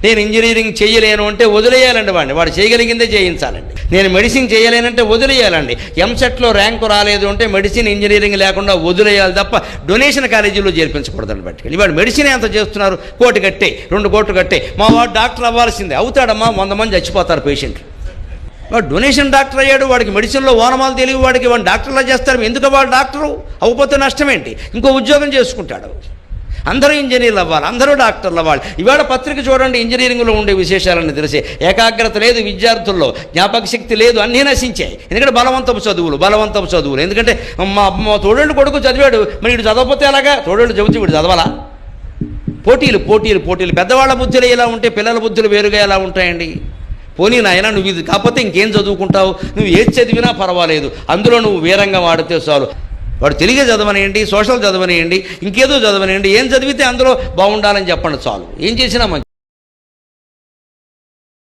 నేను ఇంజనీరింగ్ చేయలేను అంటే వదిలేయాలండి వాడిని, వాడు చేయగలిగిందే చేయించాలండి. నేను మెడిసిన్ చేయలేనంటే వదిలేయాలండి. ఎంసెట్లో ర్యాంకు రాలేదు అంటే మెడిసిన్ ఇంజనీరింగ్ లేకుండా వదిలేయాలి తప్ప డొనేషన్ కాలేజీలో చేర్పించకూడదని పట్టుకెళ్ళి. వాడు మెడిసిన్ ఎంత చేస్తున్నారు, 1 కోటి కట్టే 2 కోట్లు కట్టే, మా వాడు డాక్టర్ అవ్వాల్సిందే. అవుతాడమ్మా, 100 మంది చచ్చిపోతారు పేషెంట్లు. వాడు డొనేషన్ డాక్టర్ అయ్యాడు, వాడికి మెడిసిన్లో ఓనమాలు తెలివి, వాడికి వాడు డాక్టర్లా చేస్తారు. ఎందుకు వాడు డాక్టరు అవ్వకపోతే నష్టమేంటి, ఇంకో ఉద్యోగం చేసుకుంటాడు. అందరూ ఇంజనీర్లు అవ్వాలి, అందరూ డాక్టర్లు అవ్వాలి. ఇవాళ పత్రిక చూడండి, ఇంజనీరింగ్లో ఉండే విశేషాలన్నీ తెలిసే. ఏకాగ్రత లేదు విద్యార్థుల్లో, జ్ఞాపక శక్తి లేదు, అన్నీ నశించాయి. ఎందుకంటే బలవంతపు చదువులు. ఎందుకంటే మా తోడేళ్ళు కొడుకు చదివాడు, మరి వీడు చదవకపోతే ఎలాగా? తోడేళ్ళు చెబుతూ వీడు చదవాలా? పోటీలు. పెద్దవాళ్ళ బుద్ధులు ఎలా ఉంటే పిల్లల బుద్ధులు వేరుగా ఎలా ఉంటాయండి? పోనీ నాయన, నువ్వు ఇది కాకపోతే ఇంకేం చదువుకుంటావు, నువ్వు ఏది చదివినా పర్వాలేదు, అందులో నువ్వు వీరంగా వాడితే చాలు. వాడు తెలుగే చదవనియండి, సోషల్ చదవనియండి, ఇంకేదో చదవనియండి, ఏం చదివితే అందులో బాగుండాలని చెప్పండి చాలు, ఏం చేసినా మంచిది.